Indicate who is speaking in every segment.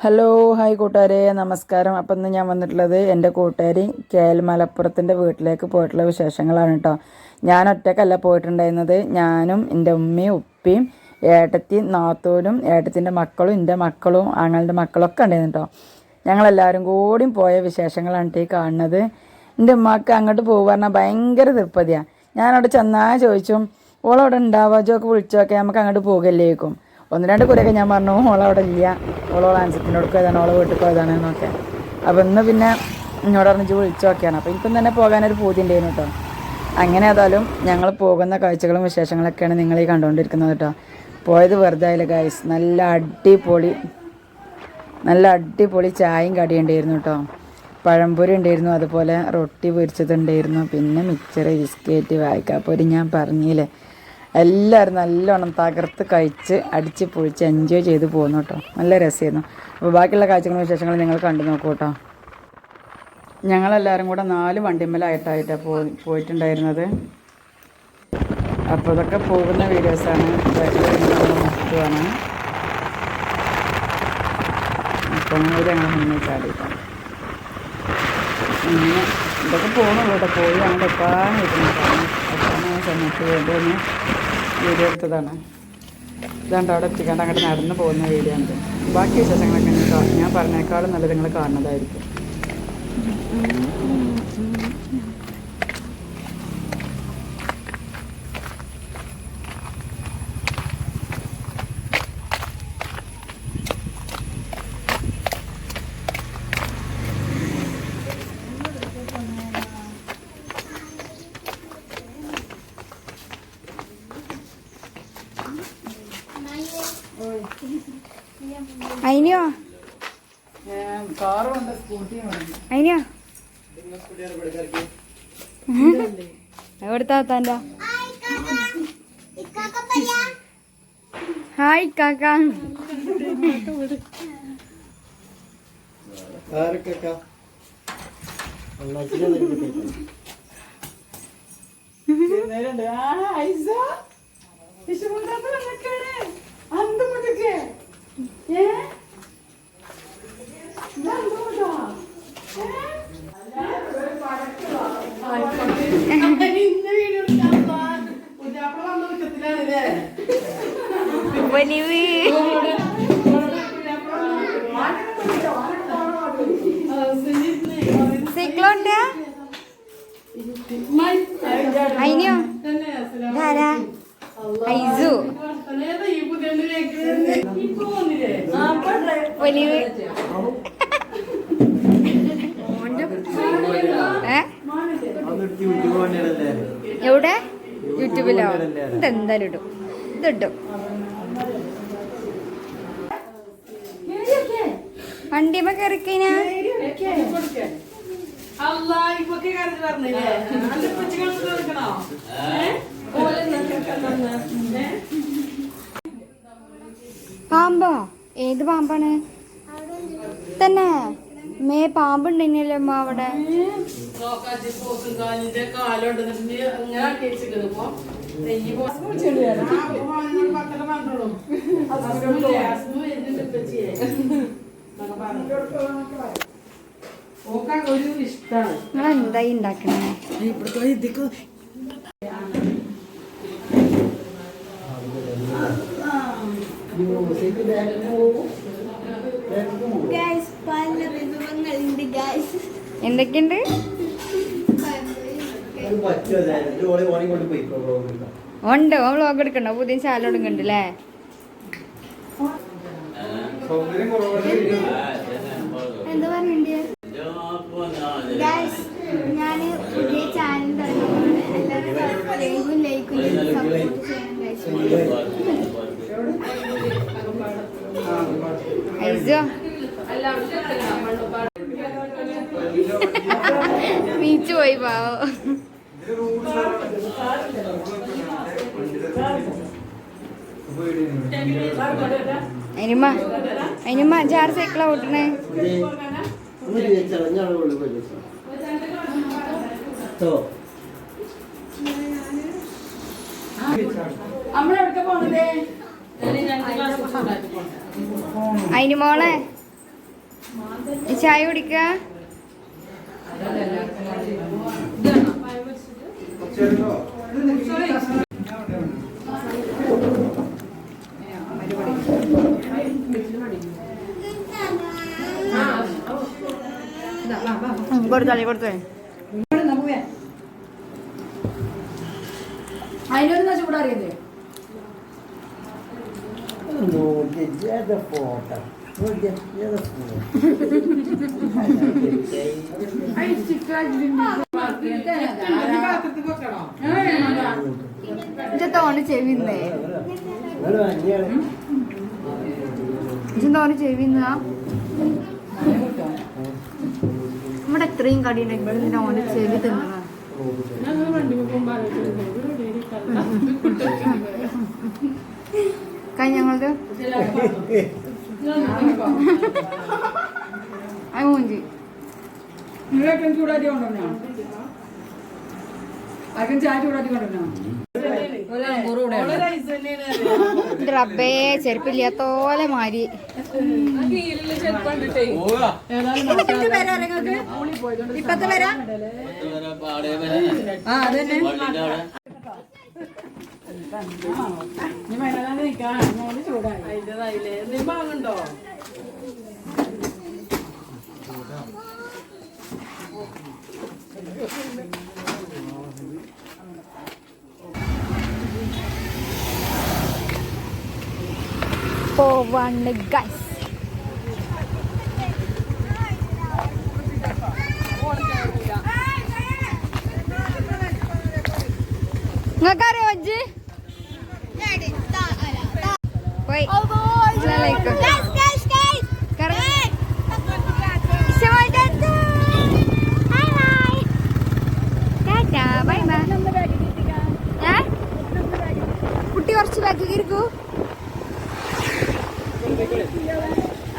Speaker 1: Hello hi കൂട്ടുകാരെ, നമസ്കാരം. അപ്പം ഇന്ന് ഞാൻ വന്നിട്ടുള്ളത് എൻ്റെ കൂട്ടുകാരി KL മലപ്പുറത്തിൻ്റെ വീട്ടിലേക്ക് പോയിട്ടുള്ള വിശേഷങ്ങളാണ് കേട്ടോ. ഞാൻ ഒറ്റക്കല്ല പോയിട്ടുണ്ടായിരുന്നത്. ഞാനും എൻ്റെ ഉമ്മയും ഉപ്പയും ഏട്ടത്തിയും നാത്തൂനും ഏട്ടത്തിൻ്റെ മക്കളും എൻ്റെ മക്കളും ആങ്ങളുടെ മക്കളൊക്കെ ഉണ്ടായിരുന്നു കേട്ടോ. ഞങ്ങളെല്ലാവരും കൂടിയും പോയ വിശേഷങ്ങളാണ് ഈ കാണുന്നത്. എൻ്റെ ഉമ്മക്ക് അങ്ങോട്ട് പോകുക പറഞ്ഞാൽ ഭയങ്കര തൃപ്പതിയാണ്. ഞാനവിടെ ചെന്നാൽ ചോദിച്ചും ഓളവിടെ ഉണ്ടാവുക, ജോക്ക് വിളിച്ചോക്കെ നമുക്ക് അങ്ങോട്ട് പോകല്ലേക്കും. ഒന്ന് രണ്ട് കുറിയൊക്കെ ഞാൻ പറഞ്ഞു ഓളവിടെ ഇല്ല, ഓളോളെ ആൻസത്തിനോട് പോയതാണ്, ഓളെ വീട്ടിൽ പോയതാണ് എന്നൊക്കെ. അപ്പോൾ ഇന്ന് പിന്നെ എന്നോട് പറഞ്ഞ് വിളിച്ചു നോക്കിയാണ്. അപ്പോൾ എനിക്കും തന്നെ പോകാനൊരു പൂതി ഉണ്ടായിരുന്നു കേട്ടോ. അങ്ങനെ ഏതായാലും ഞങ്ങൾ പോകുന്ന കാഴ്ചകളും വിശേഷങ്ങളൊക്കെയാണ് നിങ്ങളീ കണ്ടുകൊണ്ടിരിക്കുന്നത് കേട്ടോ. പോയത് വെറുതെ ആയില്ല ഗൈസ്. നല്ല അടിപൊളി ചായയും കടിയും ഉണ്ടായിരുന്നു കേട്ടോ. പഴംപൊരി ഉണ്ടായിരുന്നു, അതുപോലെ റൊട്ടി പൊരിച്ചതുണ്ടായിരുന്നു, പിന്നെ മിക്സർ, ബിസ്ക്കറ്റ്, വാഴക്കാപ്പൊരി ഞാൻ പറഞ്ഞില്ലേ. എല്ലാവരും നല്ലോണം തകർത്ത് കഴിച്ച് അടിച്ച് പൊളിച്ച് എൻജോയ് ചെയ്ത് പോകുന്നു കേട്ടോ. നല്ല രസമായിരുന്നു. അപ്പോൾ ബാക്കിയുള്ള കാഴ്ചകളും വിശേഷങ്ങളും നിങ്ങൾ കണ്ടു നോക്കൂ കേട്ടോ. ഞങ്ങളെല്ലാവരും കൂടെ 4 വണ്ടിമ്മലായിട്ടാണ് പോയിട്ടുണ്ടായിരുന്നത്. അപ്പോൾ ഇതൊക്കെ പോകുന്ന വീഡിയോസാണ്. മൊത്തമാണ്. അപ്പം ഞങ്ങൾ മുന്നേ ചാടിയിട്ടാണ് ഇങ്ങനെ ഇതൊക്കെ പോകുന്നുള്ളൂ കേട്ടോ. പോയി അങ്ങോട്ട് എത്താൻ സമയത്ത് വേണ്ടി വീഡിയോ എടുത്തതാണ്. ഇതാണ്ട് അവിടെ എത്തിക്കാണ്ട് അങ്ങോട്ട് നടന്ന് പോകുന്ന വീഡിയോ ഉണ്ട്. ബാക്കി വിശേഷങ്ങളൊക്കെ ഞാൻ പറഞ്ഞേക്കാളും നല്ലത് നിങ്ങൾ കാണുന്നതായിരിക്കും.
Speaker 2: അയിനോ അയിനോ എവിടുത്താ താൻ്റെ ഹായ് കാക്ക. സിക്ലോണ്ടാ അയിനോ ധാരാ ഐസു ഒലിവ് എവിടെ യൂട്യൂബിലോ? ഇതെന്തായാലും ഇടും, ഇതിട്ടും. വണ്ടിമ കയറിക്കഴിഞ്ഞാ പാമ്പോ? ഏത് പാമ്പാണ് തന്നെ? മേ പാമ്പുണ്ടല്ലോ അമ്മ അവിടെ. നിങ്ങളെന്തായി ഉണ്ടാക്കണേ? എന്തൊക്കെയുണ്ട്? ഉണ്ട്. ഓ വ്ളോഗ് എടുക്കണ്ടോ? പുതിയ ചാനൽ തുടങ്ങണ്ടല്ലേ? എന്താ പറഞ്ഞേ? ഞാന് പുതിയ ചാനൽ തുടങ്ങിയിട്ടുണ്ട്. എല്ലാവരും ലൈക്കും സപ്പോർട്ട് ചെയ്യണം. നീച്ചു പോയി പാവോ. അതിനുമ്മ 6 സൈക്കിളാ ഓട്ടണേ. അതിന് മോളെ ഈ ചായ കുടിക്ക കൊടുത്തേ
Speaker 1: അതിനൊരു ചൂടാറിയത്
Speaker 2: തോണി ചെവിന്നേ തോണി ചെവിന്ന നമ്മുടെ എത്രയും കടി ഉണ്ടെങ്കിൽ ഓന് ചെവി തിന്നണം ഞങ്ങളത് മൂഞ്ചി
Speaker 1: ചൂടാറ്റി കൊണ്ടുവരണോ ആർക്കും ചായ ചൂടാറ്റി കൊണ്ടുവരണോ
Speaker 2: റബ്ബേ ചെരുപ്പില്ലാത്തോലെ മാരി ഇപ്പത്തെ വരാ അതന്നെ
Speaker 1: ചൂടായി
Speaker 2: പോവാണ് ഗൈസ്. നിങ്ങൾക്കറിയോ അജ്ജ് പോയി കുട്ടി കുറച്ച് ബാക്കി ഇരിക്കൂ.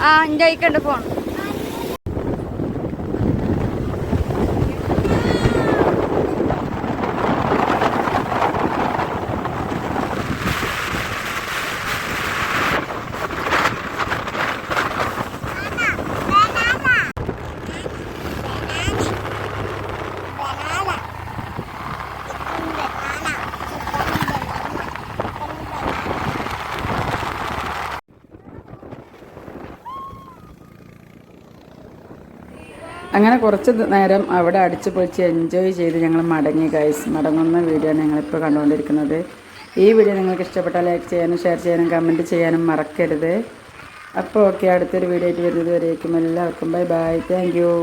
Speaker 2: ആ എൻ്റെ കൈക്കുണ്ട് ഫോൺ.
Speaker 1: അങ്ങനെ കുറച്ച് നേരം അവിടെ അടിച്ചു പൊളിച്ച് എൻജോയ് ചെയ്ത് ഞങ്ങൾ മടങ്ങി ഗൈസ്. മടങ്ങുന്ന വീഡിയോ ആണ് ഞങ്ങളിപ്പോൾ കണ്ടുകൊണ്ടിരിക്കുന്നത്. ഈ വീഡിയോ നിങ്ങൾക്ക് ഇഷ്ടപ്പെട്ടാൽ ലൈക്ക് ചെയ്യാനും ഷെയർ ചെയ്യാനും കമൻറ്റ് ചെയ്യാനും മറക്കരുത്. അപ്പോൾ ഓക്കെ, അടുത്തൊരു വീഡിയോ ആയിട്ട് വരുന്നത് വരേക്കും എല്ലാവർക്കും ബൈ ബൈ. Thank you.